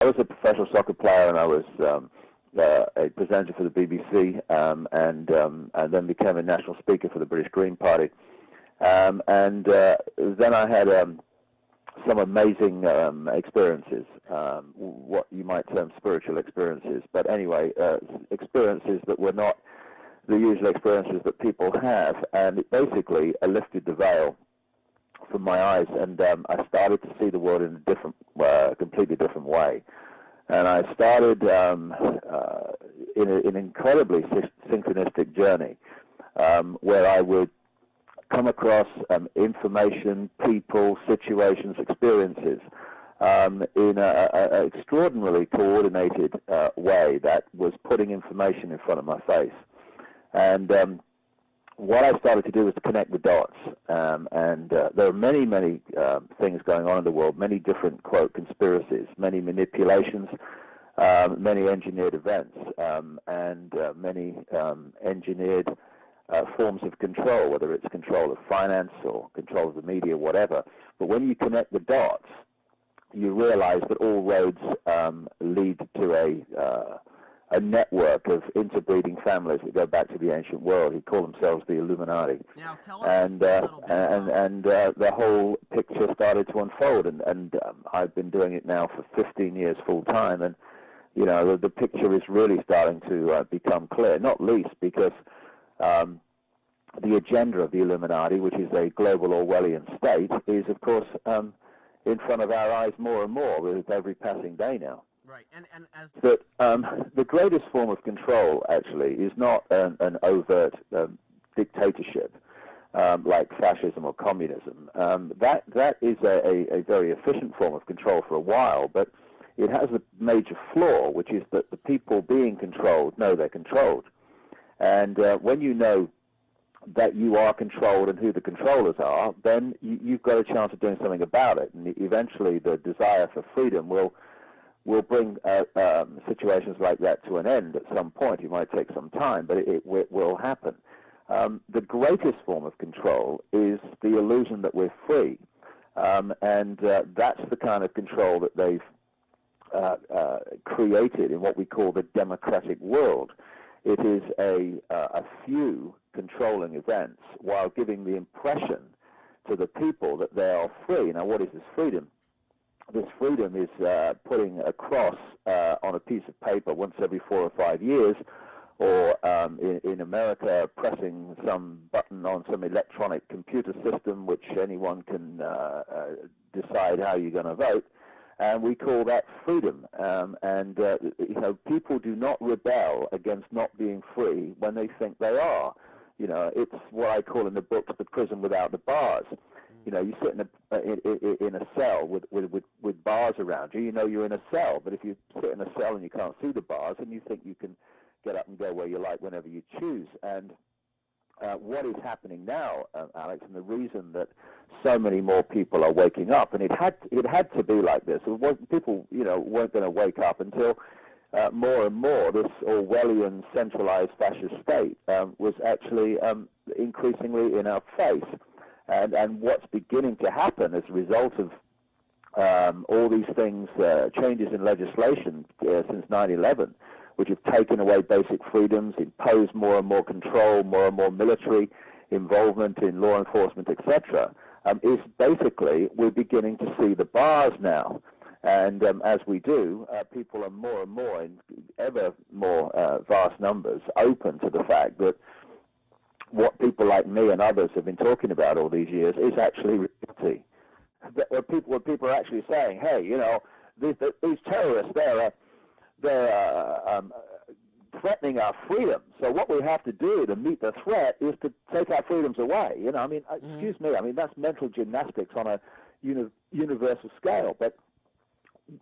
was a professional soccer player, and I was a presenter for the BBC, and then became a national speaker for the British Green Party. And then I had some amazing experiences, what you might term spiritual experiences. But anyway, experiences that were not the usual experiences that people have. And it basically lifted the veil from my eyes, and I started to see the world in a different, completely different way. And I started in an incredibly synchronistic journey where I would come across information, people, situations, experiences in an extraordinarily coordinated way that was putting information in front of my face. And what I started to do was to connect the dots. And there are many, many things going on in the world, many different, quote, conspiracies, many manipulations, many engineered events, and many engineered forms of control, whether it's control of finance or control of the media, whatever. But when you connect the dots, you realize that all roads lead to a network of interbreeding families that go back to the ancient world, who call themselves the Illuminati. Now, tell us a little bit the whole picture started to unfold, and I've been doing it now for 15 years full time, and you know the picture is really starting to become clear. Not least because the agenda of the Illuminati, which is a global Orwellian state, is of course in front of our eyes more and more with every passing day now. Right, and as that the greatest form of control actually is not an overt dictatorship like fascism or communism. That is a very efficient form of control for a while, but it has a major flaw, which is that the people being controlled know they're controlled. And when you know that you are controlled and who the controllers are, then you've got a chance of doing something about it. And eventually the desire for freedom will bring situations like that to an end at some point. It might take some time, but it will happen. The greatest form of control is the illusion that we're free. And that's the kind of control that they've created in what we call the democratic world. It is a few controlling events while giving the impression to the people that they are free. Now, what is this freedom? This freedom is putting a cross on a piece of paper once every 4 or 5 years, or in America, pressing some button on some electronic computer system which anyone can decide how you're going to vote. And we call that freedom. People do not rebel against not being free when they think they are. You know, it's what I call in the books the prison without the bars. You know, you sit in a cell with bars around you. You know you're in a cell, but if you sit in a cell and you can't see the bars, and you think you can get up and go where you like whenever you choose. And what is happening now, Alex, and the reason that so many more people are waking up, and it had to be like this. People, weren't going to wake up until more and more this Orwellian centralized fascist state was actually increasingly in our face. And what's beginning to happen as a result of all these things, changes in legislation since 9/11, which have taken away basic freedoms, imposed more and more control, more and more military involvement in law enforcement, etc., is basically we're beginning to see the bars now. And as we do, people are more and more, in ever more vast numbers, open to the fact that what people like me and others have been talking about all these years is actually reality. What people are actually saying, hey, these terrorists, they're threatening our freedom. So what we have to do to meet the threat is to take our freedoms away. Excuse me, that's mental gymnastics on a universal scale. But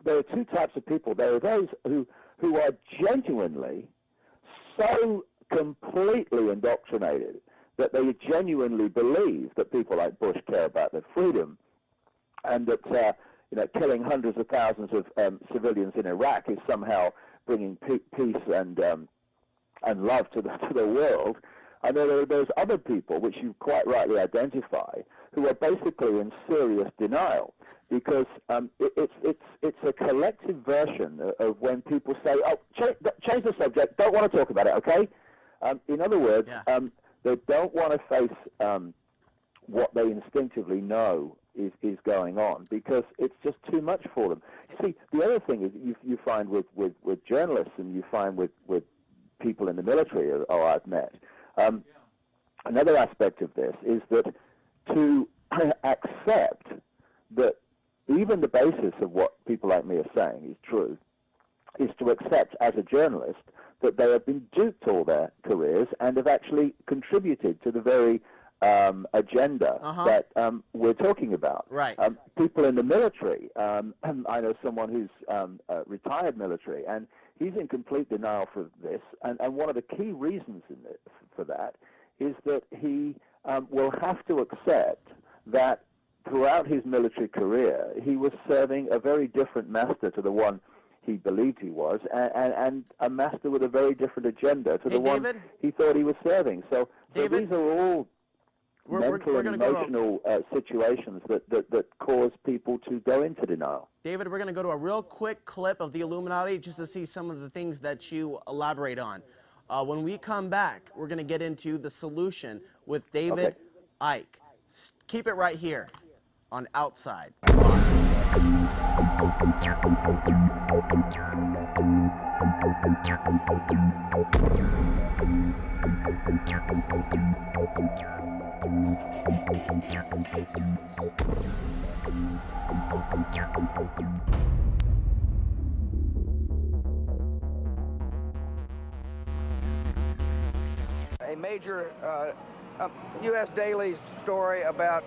there are two types of people. There are those who are genuinely so completely indoctrinated that they genuinely believe that people like Bush care about their freedom, and that killing hundreds of thousands of civilians in Iraq is somehow bringing peace and love to the world. And then there are those other people, which you quite rightly identify, who are basically in serious denial, because it's a collective version of when people say, "Oh, change the subject. Don't want to talk about it." Okay. In other words, they don't want to face what they instinctively know is going on, because it's just too much for them. See, the other thing is you find with journalists, and you find with people in the military, or I've met. Another aspect of this is that to accept that even the basis of what people like me are saying is true, is to accept as a journalist that they have been duped all their careers and have actually contributed to the very agenda that we're talking about. Right. People in the military, I know someone who's retired military, and he's in complete denial for this, and one of the key reasons for that is that he will have to accept that throughout his military career he was serving a very different master to the one he believed he was, and a master with a very different agenda to the David? one he thought he was serving. So David? these are all mental and emotional situations that cause people to go into denial. David, we're going to go to a real quick clip of the Illuminati just to see some of the things that you elaborate on. When we come back, we're going to get into the solution with David Icke. Keep it right here on Outside. A major U.S. Daily story about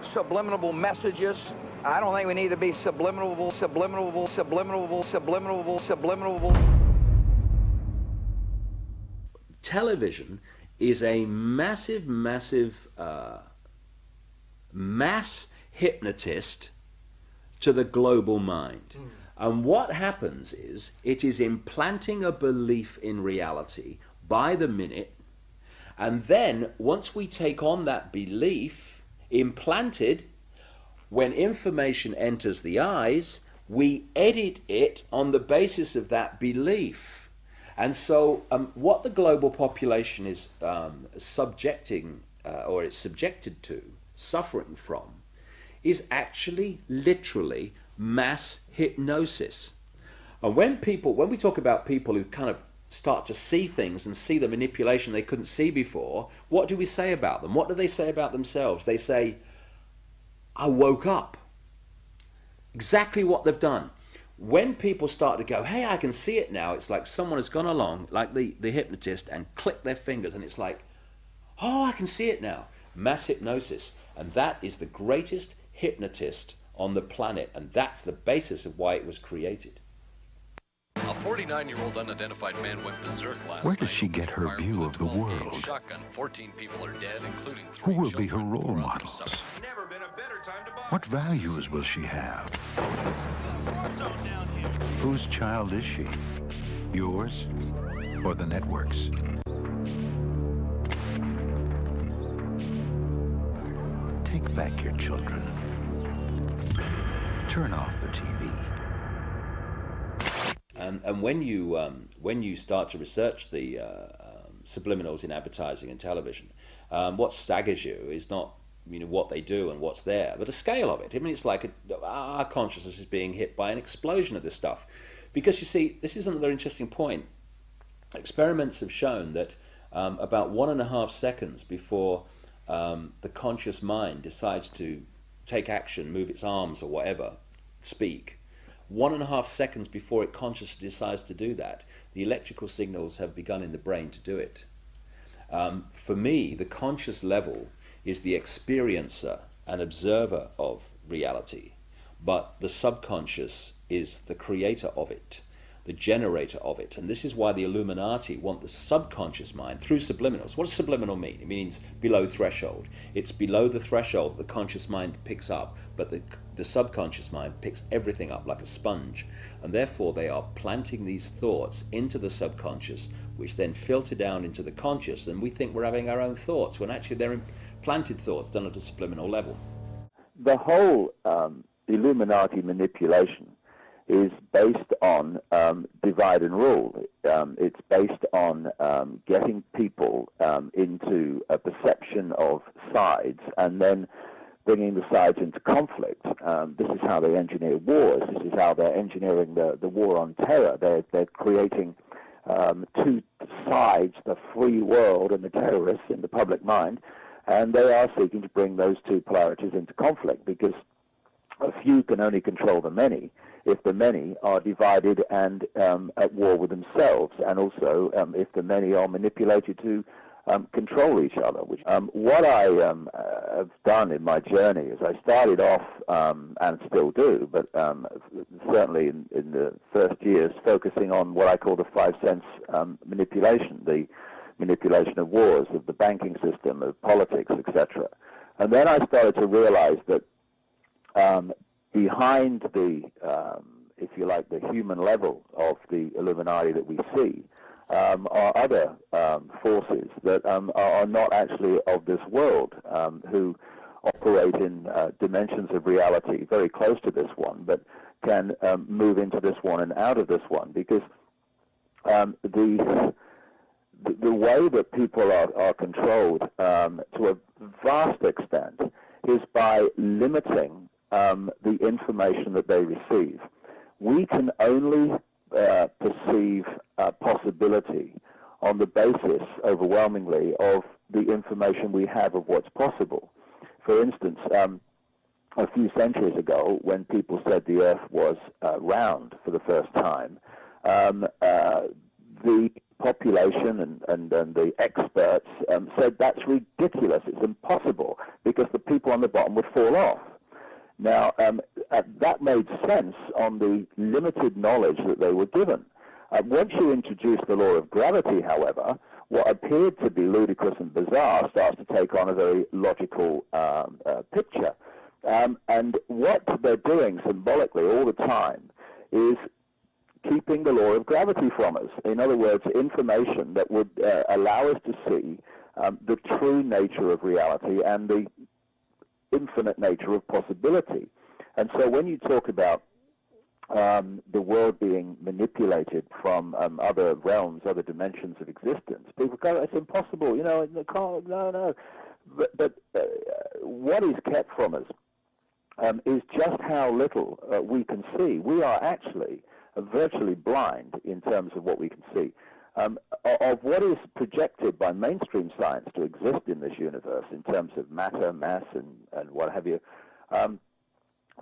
subliminal messages. I don't think we need to be subliminal. Television is a massive mass hypnotist to the global mind. And what happens is it is implanting a belief in reality by the minute, and then once we take on that belief implanted, when information enters the eyes, we edit it on the basis of that belief. And so what the global population is subjecting, or it's subjected to, suffering from, is actually literally mass hypnosis. And when we talk about people who kind of start to see things and see the manipulation they couldn't see before, what do we say about them? What do they say about themselves? They say, I woke up. Exactly what they've done. When people start to go, hey, I can see it now, it's like someone has gone along, like the hypnotist, and clicked their fingers, and it's like, oh, I can see it now. Mass hypnosis. And that is the greatest hypnotist on the planet, and that's the basis of why it was created. A 49-year-old unidentified man went berserk last night. Where did she get her view of the world? Shotgun. 14 people are dead, including 3 Who will be her children. role models? Never been a better time to buy. What values will she have? Whose child is she? Yours or the network's? Take back your children. Turn off the TV. And when you start to research the subliminals in advertising and television, what staggers you is not what they do and what's there, but the scale of it. I mean, it's like our consciousness is being hit by an explosion of this stuff. Because you see, this is another interesting point. Experiments have shown that about 1.5 seconds before the conscious mind decides to take action, move its arms or whatever, speak, 1.5 seconds before it consciously decides to do that, the electrical signals have begun in the brain to do it. For me, the conscious level is the experiencer and observer of reality, but the subconscious is the creator of it. the generator of it. And this is why the Illuminati want the subconscious mind through subliminals. What does subliminal mean? It means below threshold. It's below the threshold the conscious mind picks up, but the subconscious mind picks everything up like a sponge. And therefore they are planting these thoughts into the subconscious, which then filter down into the conscious, and we think we're having our own thoughts, when actually they're implanted thoughts done at a subliminal level. The whole Illuminati manipulation is based on divide and rule. It's based on getting people into a perception of sides and then bringing the sides into conflict. This is how they engineer wars. This is how they're engineering the war on terror. They're creating two sides, the free world and the terrorists in the public mind, and they are seeking to bring those two polarities into conflict, because a few can only control the many if the many are divided and at war with themselves, and also if the many are manipulated to control each other. What I have done in my journey is I started off, and still do, but certainly in the first years, focusing on what I call the five sense manipulation, the manipulation of wars, of the banking system, of politics, etc. And then I started to realize that behind the, if you like, the human level of the Illuminati that we see, are other forces that are not actually of this world, who operate in dimensions of reality very close to this one, but can move into this one and out of this one, because the way that people are controlled to a vast extent is by limiting the information that they receive. We can only perceive possibility on the basis, overwhelmingly, of the information we have of what's possible. For instance, a few centuries ago, when people said the Earth was round for the first time, the population and the experts said that's ridiculous, it's impossible, because the people on the bottom would fall off. Now, that made sense on the limited knowledge that they were given. Once you introduce the law of gravity, however, what appeared to be ludicrous and bizarre starts to take on a very logical picture. And what they're doing symbolically all the time is keeping the law of gravity from us. In other words, information that would allow us to see the true nature of reality and the infinite nature of possibility. And so when you talk about the world being manipulated from other realms, other dimensions of existence, people go, it's impossible, you know, no. But what is kept from us is just how little we can see. We are actually virtually blind in terms of what we can see. Of what is projected by mainstream science to exist in this universe in terms of matter, mass, and what have you, the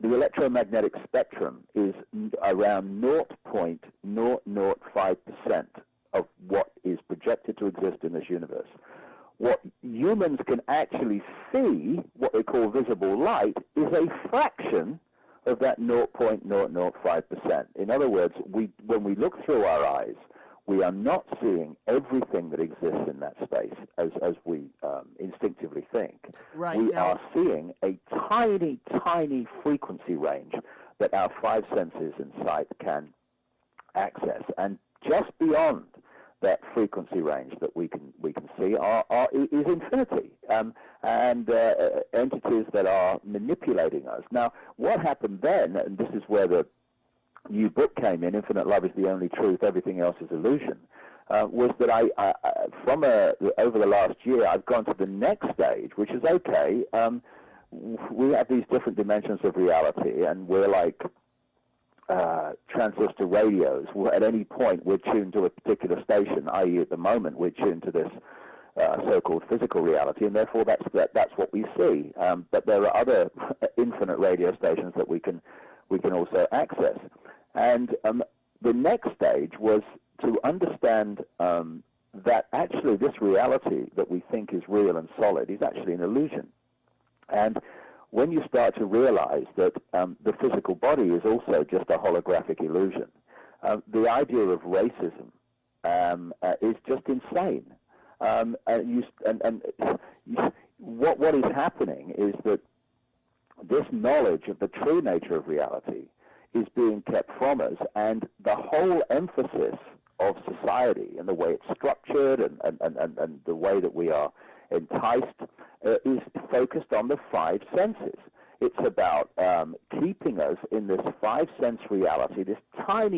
electromagnetic spectrum is around 0.005% of what is projected to exist in this universe. What humans can actually see, what they call visible light, is a fraction of that 0.005%. In other words, when we look through our eyes, we are not seeing everything that exists in that space as we instinctively think. Right. We are seeing a tiny, tiny frequency range that our five senses and sight can access. And just beyond that frequency range that we can see is infinity, and entities that are manipulating us. Now, what happened then, and this is where the new book came in, Infinite Love is the Only Truth, Everything Else is Illusion, was that I over the last year, I've gone to the next stage, which is, okay, we have these different dimensions of reality, and we're like transistor radios. At any point, we're tuned to a particular station, i.e. at the moment, we're tuned to this so-called physical reality, and therefore that's what we see. But there are other infinite radio stations that we can also access. And the next stage was to understand that actually this reality that we think is real and solid is actually an illusion. And when you start to realize that the physical body is also just a holographic illusion, the idea of racism is just insane. What is happening is that this knowledge of the true nature of reality is being kept from us, and the whole emphasis of society and the way it's structured and the way that we are enticed is focused on the five senses. It's about keeping us in this five-sense reality, this tiny